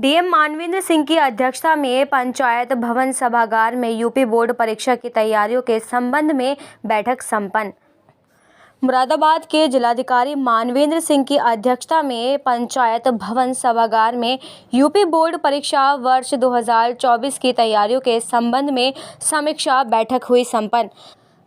DM Manvendra Singh की अध्यक्षता में पंचायत भवन सभागार में यूपी बोर्ड परीक्षा की तैयारियों के संबंध में बैठक संपन्न। मुरादाबाद के जिलाधिकारी मानवेंद्र सिंह की अध्यक्षता में पंचायत भवन सभागार में यूपी बोर्ड परीक्षा वर्ष 2024 की तैयारियों के संबंध में समीक्षा बैठक हुई संपन्न।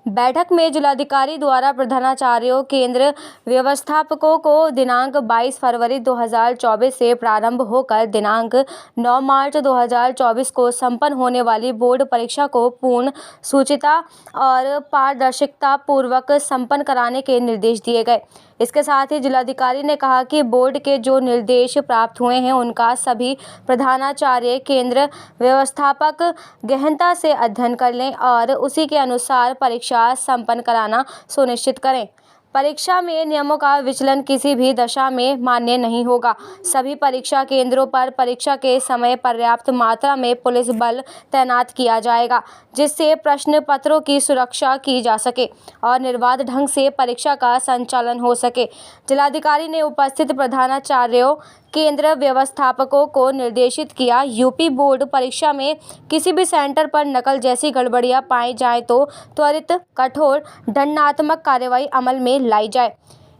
बैठक में जिलाधिकारी द्वारा प्रधानाचार्यों, केंद्र व्यवस्थापकों को दिनांक 22 फरवरी 2024 से प्रारंभ होकर दिनांक 9 मार्च 2024 को संपन्न होने वाली बोर्ड परीक्षा को पूर्ण शुचिता और पारदर्शिता पूर्वक संपन्न कराने के निर्देश दिए गए। इसके साथ ही जिलाधिकारी ने कहा कि बोर्ड के जो निर्देश प्राप्त हुए हैं उनका सभी प्रधानाचार्य, केंद्र व्यवस्थापक गहनता से अध्ययन कर लें और उसी के अनुसार परीक्षा संपन्न कराना सुनिश्चित करें। परीक्षा में नियमों का विचलन किसी भी दशा में मान्य नहीं होगा। सभी परीक्षा केंद्रों पर परीक्षा के समय पर्याप्त मात्रा में पुलिस बल तैनात किया जाएगा, जिससे प्रश्न पत्रों की सुरक्षा की जा सके और निर्बाध ढंग से परीक्षा का संचालन हो सके। जिलाधिकारी ने उपस्थित प्रधानाचार्यों, केंद्र व्यवस्थापकों को निर्देशित किया, यूपी बोर्ड परीक्षा में किसी भी सेंटर पर नकल जैसी गड़बड़ियां पाई जाए तो त्वरित कठोर दंडात्मक कार्रवाई अमल में लाई जाए।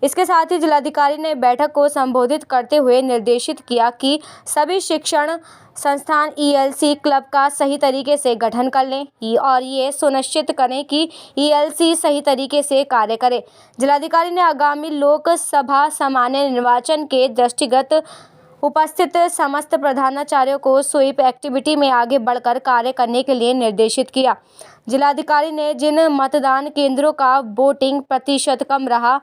इसके साथ ही जिलाधिकारी ने बैठक को संबोधित करते हुए निर्देशित किया कि सभी शिक्षण संस्थान ईएलसी क्लब का सही तरीके से गठन कर लें और ये सुनिश्चित करें कि ईएलसी सही तरीके से कार्य करे। जिलाधिकारी ने आगामी लोकसभा सामान्य निर्वाचन के दृष्टिगत उपस्थित समस्त प्रधानाचार्यों को स्वीप एक्टिविटी में आगे बढ़कर कार्य करने के लिए निर्देशित किया। जिलाधिकारी ने जिन मतदान केंद्रों का वोटिंग प्रतिशत कम रहा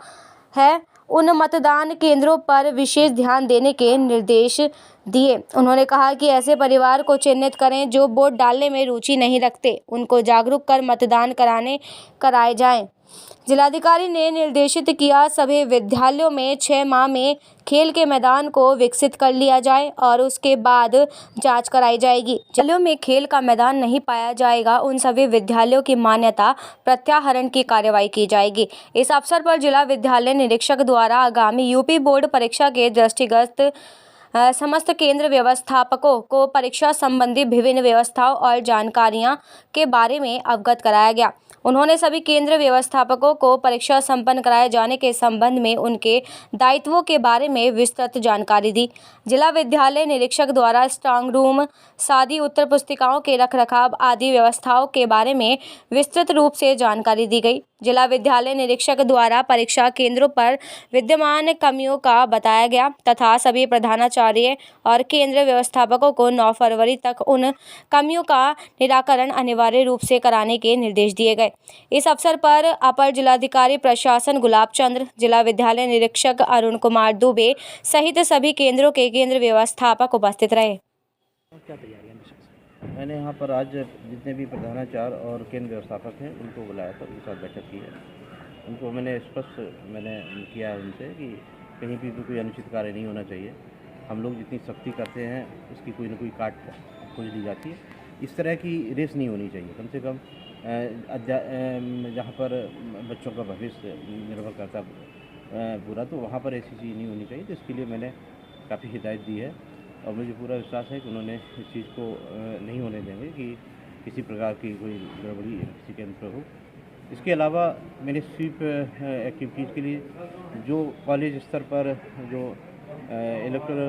है उन मतदान केंद्रों पर विशेष ध्यान देने के निर्देश दिए। उन्होंने कहा कि ऐसे परिवार को चिन्हित करें जो वोट डालने में रुचि नहीं रखते, उनको जागरूक कर मतदान कराए जाएं। जिलाधिकारी ने निर्देशित किया सभी विद्यालयों में 6 माह में खेल के मैदान को विकसित कर लिया जाए और उसके बाद जांच कराई जाएगी। विद्यालयों में खेल का मैदान नहीं पाया जाएगा, उन सभी विद्यालयों की मान्यता प्रत्याहरण की कार्रवाई की जाएगी। इस अवसर पर जिला विद्यालय निरीक्षक द्वारा आगामी यूपी बोर्ड परीक्षा के दृष्टिगत समस्त केंद्र व्यवस्थापकों को परीक्षा संबंधी विभिन्न व्यवस्थाओं और जानकारियां के बारे में अवगत कराया गया। उन्होंने सभी केंद्र व्यवस्थापकों को परीक्षा संपन्न कराए जाने के संबंध में उनके दायित्वों के बारे में विस्तृत जानकारी दी। जिला विद्यालय निरीक्षक द्वारा स्ट्रांग रूम, सादी उत्तर पुस्तिकाओं के रखरखाव आदि व्यवस्थाओं के बारे में विस्तृत रूप से जानकारी दी गई। जिला विद्यालय निरीक्षक द्वारा परीक्षा केंद्रों पर विद्यमान कमियों का बताया गया तथा सभी प्रधानाचार्य और केंद्र व्यवस्थापकों को 9 फरवरी तक उन कमियों का निराकरण अनिवार्य रूप से कराने के निर्देश दिए गए। इस अवसर पर अपर जिलाधिकारी प्रशासन गुलाब चंद्र, जिला विद्यालय निरीक्षक अरुण कुमार दुबे सहित सभी केंद्रों के केंद्र व्यवस्थापक उपस्थित रहे। मैंने यहाँ पर आज जितने भी प्रधानाचार्य और केंद्र व्यवस्थापक हैं उनको बुलाया था, उनके साथ बैठक की है। उनको मैंने स्पष्ट किया है उनसे कि कहीं भी कोई अनुचित कार्य नहीं होना चाहिए। हम लोग जितनी सख्ती करते हैं उसकी कोई ना कोई काट खोज ली जाती है। इस तरह की रेस नहीं होनी चाहिए। कम से कम जहाँ पर बच्चों का भविष्य निर्भर करता पूरा, तो वहाँ पर ऐसी चीज़ नहीं होनी चाहिए। तो इसके लिए मैंने काफ़ी हिदायत दी है और मुझे पूरा विश्वास है कि उन्होंने इस चीज़ को नहीं होने देंगे कि किसी प्रकार की कोई गड़बड़ी किसी केंद्र पर हो। इसके अलावा मैंने स्वीप एक्टिविटीज़ के लिए जो कॉलेज स्तर पर जो इलेक्ट्रल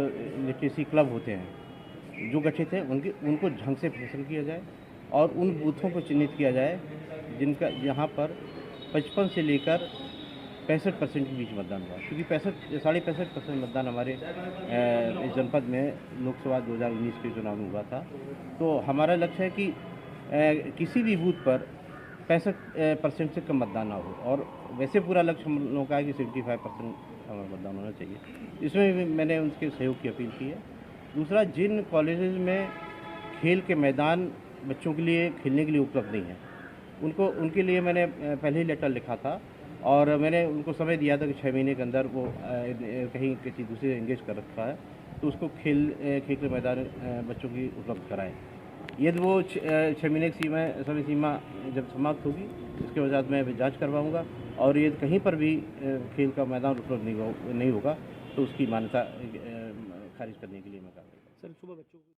लिटरेसी क्लब होते हैं जो गठित हैं उनको ढंग से फैसल किया जाए और उन बूथों को चिन्हित किया जाए जिनका यहाँ पर 55 से लेकर 65% के बीच मतदान हुआ, क्योंकि 65.5% मतदान हमारे इस जनपद में लोकसभा 2019 के चुनाव में हुआ था। तो हमारा लक्ष्य है कि किसी भी बूथ पर 65% से कम मतदान ना हो और वैसे पूरा लक्ष्य हम लोगों का है कि 75% हमारा मतदान होना चाहिए। इसमें भी मैंने उनके सहयोग की अपील की है। दूसरा, जिन कॉलेजेस में खेल के मैदान बच्चों के लिए खेलने के लिए उपलब्ध नहीं है उनके लिए मैंने पहले ही लेटर लिखा था और मैंने उनको समय दिया था कि 6 महीने के अंदर वो कहीं किसी दूसरे से एंगेज कर रखा है तो उसको खेल के मैदान बच्चों की उपलब्ध कराएं। यदि वो 6 महीने की समय सीमा जब समाप्त होगी उसके बाद मैं जांच करवाऊंगा और यदि कहीं पर भी खेल का मैदान उपलब्ध नहीं होगा तो उसकी मान्यता खारिज करने के लिए मैं कार्रवाई करूँगा। सर सुबह बच्चों को